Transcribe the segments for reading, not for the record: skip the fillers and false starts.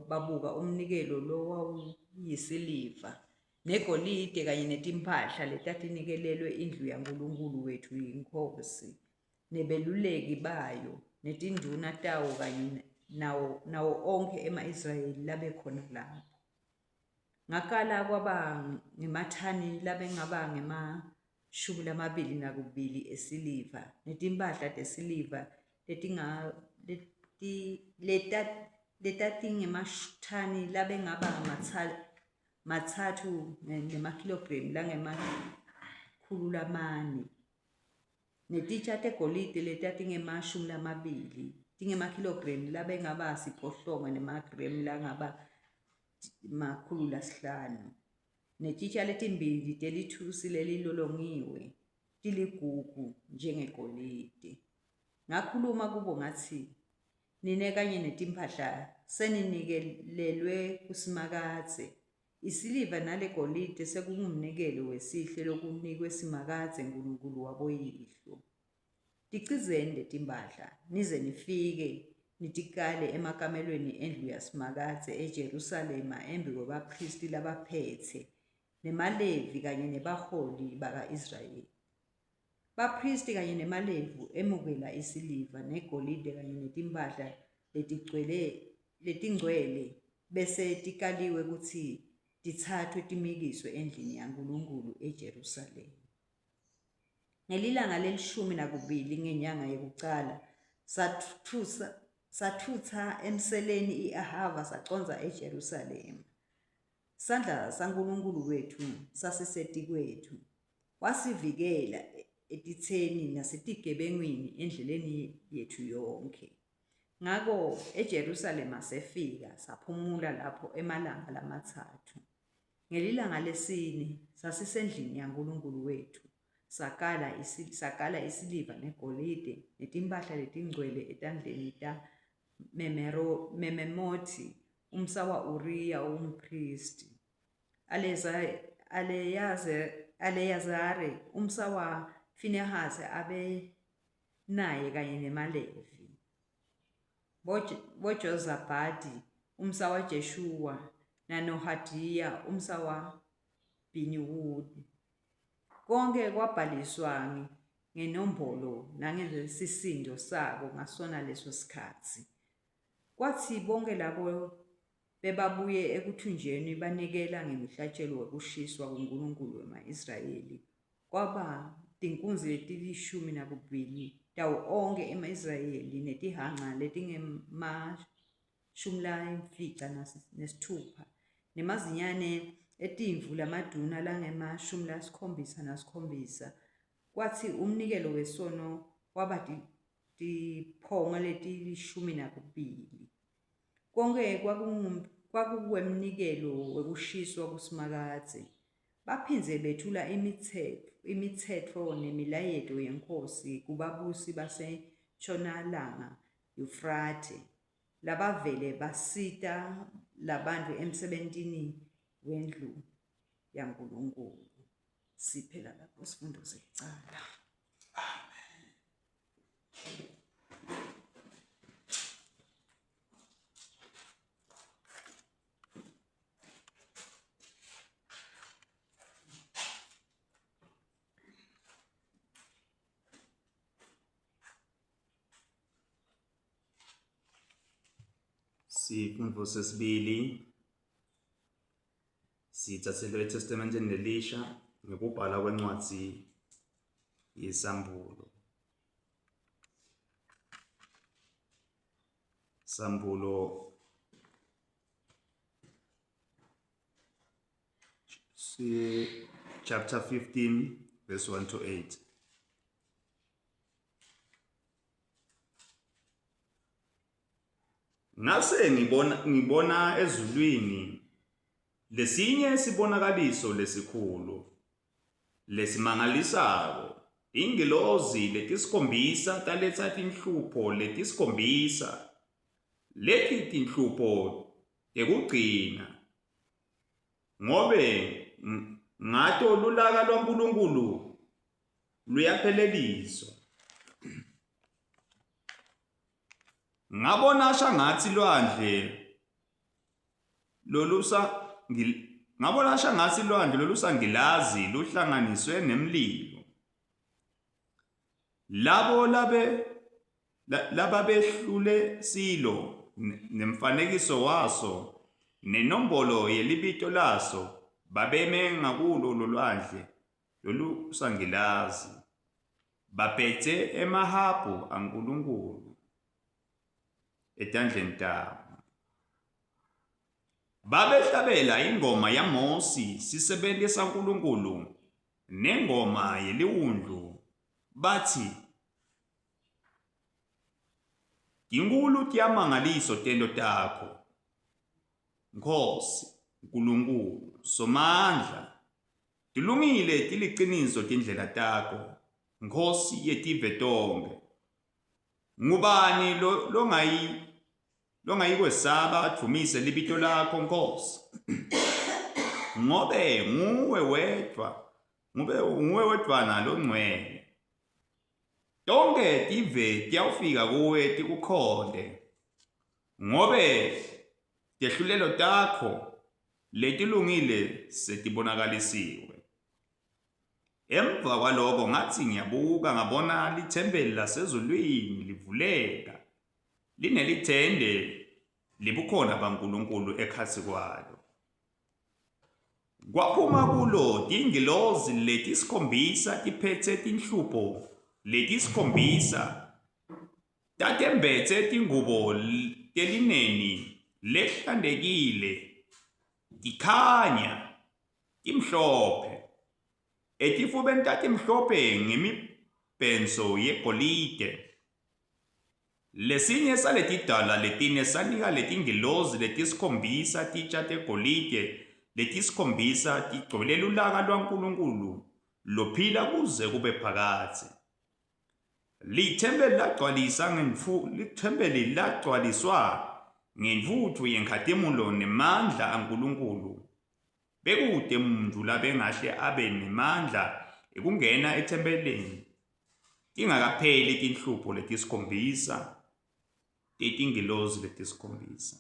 babuka umnikelo lo wawuyisiliva negolide kanye netimpahla letatinekelelwe indlu yaNkulunkulu wethu yinkosi nebeluleki bayo netinduna tawo kanye nawo onke ema-Israyeli labekhona lapho. Ngakala kwaba ngemathani labengaba ngama-22 esiliva netimpahla tesiliva letatingemathani labengaba ngama-3 nemakhilogremu langema-400 netitsha tegolide letatingema-20 tingemakhilogremu labengaba 8 nemagremu langaba 500 netitsha letimbili telithusi lelilolongiwe tiligugu njengegolide. Ngakhuluma kubo ngathi, nine kanye netimpahla seninikelelwe kusimakadze. Isiliva nalegolide sekungumnikelo wesihle lokunikwe simakadze Nkulunkulu waboyihlo. Ticizeni letimpahla nize nifike nitikale emakamelweni endlu yasimakadze eJerusalema embi kwabaphristi labaphethe nemalevi kanye nebaholi baka-Israyeli. Baphristi kanye nemalevu emukela isiliva negolide kanye netimpahla letingcwele bese tikaliwe kutsi tithathwe timikiswe endlini yaNkulunkulu eJerusalema. Ngelilanga le-12 ngenyanga yokucala sathutha emseleni i-Ahava saconza eJerusalema. Sandla saNkulunkulu wethu sasisetikethu, wasivikela etitheni nasetigebengwini endleleni yethu yonke. Ngako eJerusalema sefika saphumula lapho emalanga lama-3. Ngelilanga lesine sasisendlini yaNkulunkulu wethu sakala isiliva negolide netimpahla letingcwele etandleni taMememothi umsawa Uriya umphristi, Aleyazari umsawa Finehasi abe naye kanye nemalevi, boJozabhadi umsawa Jeshuwa nanoHadiya umsawa Bhinuwudi. Konke kwabhaliswa ngenombolo nangesisindo sabo ngasona leso sikhatsi. Kwathi bonke labo bebabuye ekuthunjweni banikela ngemihlatshelo wekushiswa kuNkulunkulu wema-Israyeli. Kwaba tinkunzi leti12 tawo onke ema-Israyeli netihanqa letingema-76 nemazinyane etimvu lamaduna langema-77. Kwathi umnikelo wesono waba tiphongo leti12. Konke kwakuwemnikelo wekushiswa kusimakadze. Baphindze bethula imitsetfo nemilayeto yenkosi kubabusi baseNtshonalanga Yufrate labavele basita labantu emsebentini wendlu yaNkulunkulu. Siphela lapho sifundo sekucala. Sifundo sesibili sithathelwe eTestamenteni Elisha ngokubhala kwencwadi yesambulo. Sambulo chapter 15 verse 1 to 8. Ngase ngibona ezulwini lesinye sibonakaliso lesikhulu lesimangalisako, ingelozi letisikhombisa taletsa tinhlupho letisikhombisa, leti tinhlupho tekugcina, ngobe ngato lulaka lwaNkulunkulu luyapheleliswa. Ngabona shangathi lwandle ngabona ngasi ilwandle lolusangilazi luhlanganiswe nemlilo. Labo lababehlule silo nemfanekiso waso nenombolo yelibito laso babeme ngakulo lolwandle lolusangilazi. Baphethe emahabhu aNkulunkulu etandleni tabo. Babehlabela ingoma yaMosi sisebenti saNkulunkulu nengoma yeliwundlu bathi, "Inkulu tiyamangaliso tento takho, Nkosi Nkulunkulu Somandla. Tilungile tiliciniso tindlela takho, Nkosi yetive tonke. Ngubani longayikwesaba adumise libito lakho, Nkosi? Ngobe nguwe wedvana longcwele. Tonke tive tiyawufika kuwe tikukhonde, ngobe tehlulelo takho letilungile setibonakalisiwe." Emva kwaloko ngathi ngiyabuka ngabona lithempeli lasezulwini livuleka, linelithende libukhona baNkulunkulu ekhatsi kwalo. Kwaphuma kulo tingilozi letisikhombisa tiphethe tinhlupho letisikhombisa, tatembetse tingubo telineni lehlantekile, tikhanya timhlophe. Etifubeni tatimhlophe ngemibhenso yegolide. Lesinye saletidala letine sanika letingilozi letisikhombisa titsha tegolide letisikhombisa tigcwele ulaka lwaNkulunkulu lophila kuze kube phakatsi. Lithempeli lagcwaliswa ngenvuthu yenkhatimulo nemandla aNkulunkulu. Bekude mntu labengahle abe nemandla ekungena ethempelini tingakapheli tinhlupho letisikhombisa tetingilozi letisikhombisa.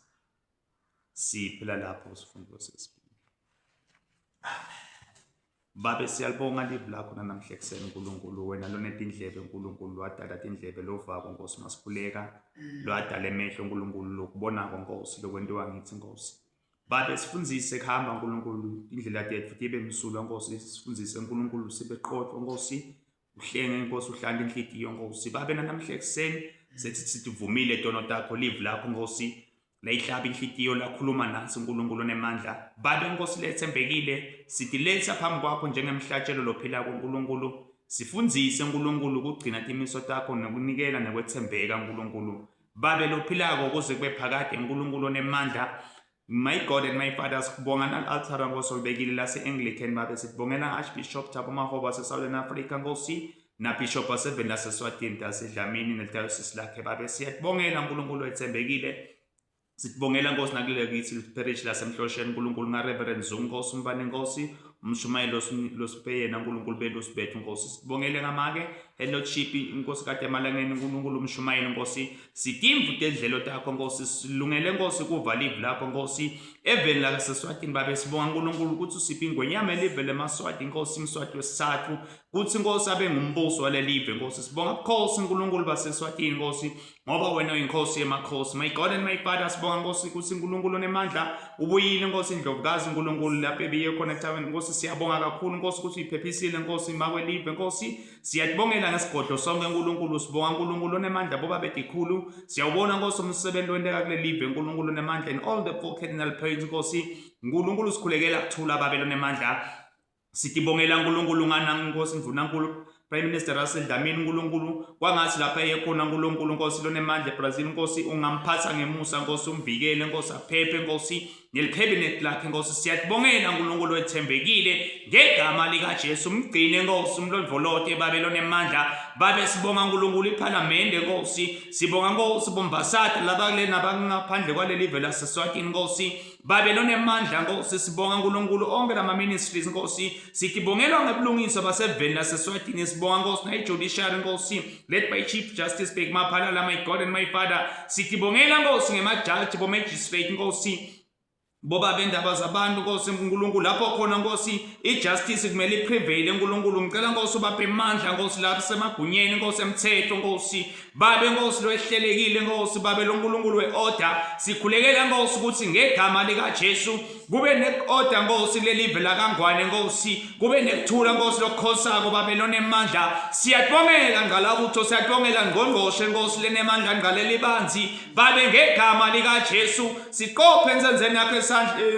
Siphela lapho sifundo sesibili. Babe siyalibonga live lakho namhla ekuseni Nkulunkulu, wena lonetindlebe Nkulunkulu, lwadala tindlebe lovako Nkosi masikhuleka, lwadala emehlo Nkulunkulu lokubonako Nkosi lokwentiwa ngithi Nkosi. Babe sifundzise kuhamba Nkulunkulu indlela tetfu tibe msulwa Nkosi, sifundzise Nkulunkulu sibe qotho Nkosi, uhlenge Nkosi uhlande inhlitiyo Nkosi. Babe namhla ekuseni sethi sitivumile tono takho live lakho Nkosi, layihlaba inhlitiyo lakhuluma nasi Nkulunkulu nemandla. Babe Nkosi lethembekile sitiletha phambi kwakho njengemhlatshelo lophila kuNkulunkulu. Sifundzise Nkulunkulu ukugcina timiso takho nokunikela nekwethembeka Nkulunkulu. Babe lophilako kuze kube phakade Nkulunkulu nemandla. My God and my Father, sibonga nal-altar Nkosi olubekile lase-Anglican. Babe sibongela Archbishop Thabo Makgoba se-Southern Africa Nkosi, na Bishop waseveni laseSwatini taseDlamini nelidayosisi lakhe. Babe siyatibongela Nkulunkulu ethembekile. Sitibongela Nkosi nakule kithi parish laseMhlosheni Nkulunkulu nga-Reverend Zungu Nkosi umbane Nkosi, umshumayeli losiphe yena Nkulunkulu belusi bethu Nkosi. Sibongele ngamake Lordship Nkosi kade emalangeni Nkulunkulu umshumayeli Nkosi. Sitimvu tendlelo takho Nkosi, silungele Nkosi kuva live lakho Nkosi eveni laseSwatini. Babe sibonga Nkulunkulu ukuthi usiphe ingwenyama elive leMaswati Nkosi, Mswati wesithathu, kuthi Nkosi abe ngumbuso walelive Nkosi. Sibonga bukhosi Nkulunkulu baseSwatini Nkosi, ngoba wena uyinkosi yemakhosi. My God and my Father, sibonga Nkosi ukuthi Nkulunkulu nemandla ubuyile Nkosi indlovukazi Nkulunkulu lapho ebiye khona etaweni Nkosi. Siyabonga kakhulu Nkosi ukuthi uyiphephisile Nkosi makwelive Nkosi. Siyatibongela ngesigodlo sonke Nkulunkulu. Sibonga Nkulunkulu nemandla boba betikhulu. Siyawubona Nkosi umsebenzi wenteka kule live Nkulunkulu nemandla in all the four cardinal points Nkosi. Nkulunkulu sikhulekela kuthula babelo nemandla. Sitibongela Nkulunkulu ngana Nkosi mvunankulu Prime Minister Russell Dlamini Nkulunkulu, kwangathi lapha ekhona Nkulunkulu Nkosi lonemandla eBrazil Nkosi, ungamphatha ngemusa Nkosi, umvikele Nkosi, aphephe Nkosi nelicabinet lakhe Nkosi. Siyatibongela Nkulunkulu ethembekile ngegama likaJesu, umgcine Nkosi, umlondvolote babelo nemandla. Babe sibonga Nkulunkulu iParliament Nkosi, sibonga Nkosi bombasata labakule nabangaphandle kwale live laseSwatini Nkosi. Babelo nemandla Nkosi, sibonga Nkulunkulu onke lama ministries Nkosi. Sitibongela ngebulungiswa baseveni laseSwatini. Sibonga Nkosi na judiciary Nkosi led by Chief Justice Bheki Maphalala. My God and my Father, sitibongela Nkosi ngemajaji bo magistrate Nkosi. boba bendaba zabantu Nkosi uNkulunkulu lapho khona Nkosi ijustice kumele iprevail uNkulunkulu ngicela Nkosi ubaphe amandla Nkosi lapho semagunyeni Nkosi emthetho Nkosi babe Nkosi loehlelekile Nkosi babe lo uNkulunkulu weorder sikhulekela Nkosi ukuthi ngegama lika Jesu kube neorder Nkosi lelive la kaNgwane Nkosi kube nekuthula Nkosi lokukhosako babe lonemandla siyabongela ngalabutho siyabongela ngqongqoshe Nkosi lenemandla ngaleli banzi babe ngegama lika Jesu siqophe ensenzeni yakho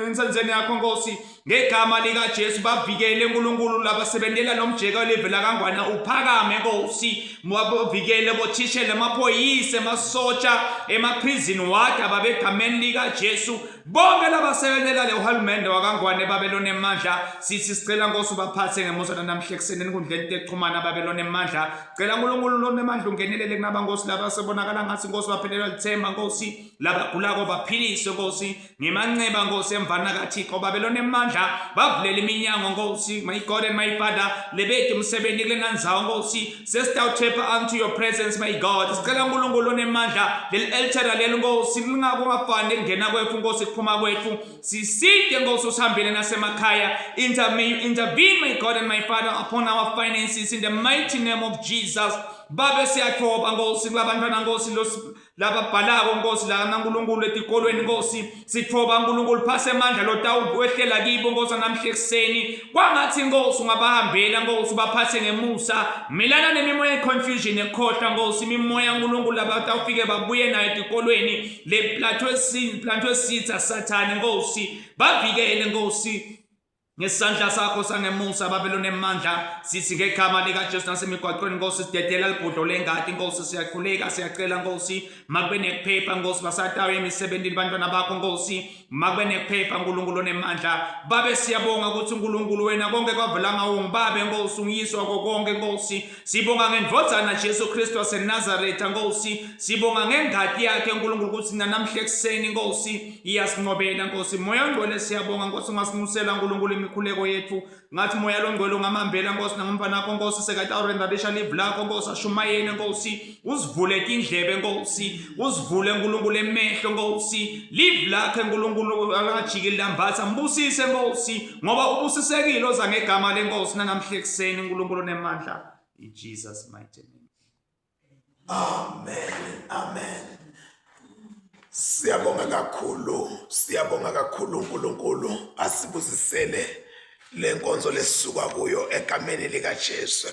ensenzeni yakho Nkosi ngegama lika Jesu bavikele uNkulunkulu labasebenzela nomjeko welive la kaNgwane uphakame Nkosi bavikele bothishele amaphoyisa emasotsha emaprison ward ababegameni lika Jesu bonke labasebenzela le uhulumende wakaNgwane babelone emandla sithi sicela Nkosi ubaphathe ngemusa namhla ekuseni enkundleni texhumana babelone emandla cela uNkulunkulu lonemandla ungenelele kunaba Nkosi laba sebonakala ngathi Nkosi baphelelwa lithemba Nkosi labagulako baphiliswe Nkosi ngimanxeba Nkosi emvana kaThixo babelone emandla bavulela iminyango Nkosi my God and my Father lebethu umsebenzi kulenanzawo Nkosi sesitawuthepha unto your presence my God sicela uNkulunkulu lonemandla leli altar leli Nkosi lingako ngafani ngena kwethu Nkosi kuphuma kwethu siside Nkosi usihambele nasemakhaya intervene my God and my Father upon our finances in the mighty name of Jesus babe siyathoba Nkosi kulabantwana Nkosi lababhalako Nkosi la naNkulunkulu etikolweni Nkosi sithoba uNkulunkulu phase amandla lotawuwehlela kibo Nkosi namhla ekuseni kwangathi Nkosi ungabahambela Nkosi baphathe ngemusa milana nemimoya confusion ekhohla Nkosi imimoya uNkulunkulu labatawufike babuye nayo etikolweni le plantwe sitha Sathane Nkosi bavikele Nkosi ngesandla sakho sangemusa babelone emandla sithi ngegama lika Jesu nasemigwaqweni Nkosi sidedela libhodlo lengadi Nkosi siyakhuleka siyacela Nkosi makube nekuphepha Nkosi basatayo emisebenzini bantwana bakho Nkosi makube nekuphepha uNkulunkulu onemandla babe siyabonga ukuthi uNkulunkulu wena konke kwavelanga ungibabe Nkosi ungiyiswa konke Nkosi sibonga ngendvodzana Jesu Kristu waseNazaretha Nkosi sibonga ngengadi yakhe uNkulunkulu ukuthi namhla ekuseni Nkosi iyasinqobela Nkosi moya ongcwele siyabonga Nkosi ungasinusela uNkulunkulu imikhuleko yethu ngathi moya longcwele ungamambela Nkosi nangumfana wakho Nkosi sekade awurendalisha live lakho Nkosi ashumayele Nkosi usivule indlebe Nkosi usivule uNkulunkulu emehlo Nkosi live lakhe uNkulunkulu akajikile lambatha mbusise Nkosi ngoba ubusisekile oza ngegama leNkosi namhla ekuseni uNkulunkulu onemandla in Jesus mighty name amen siyabonga kakhulu uNkulunkulu asibusisele lenkonzo lesisuka kuyo egameni lika Jesu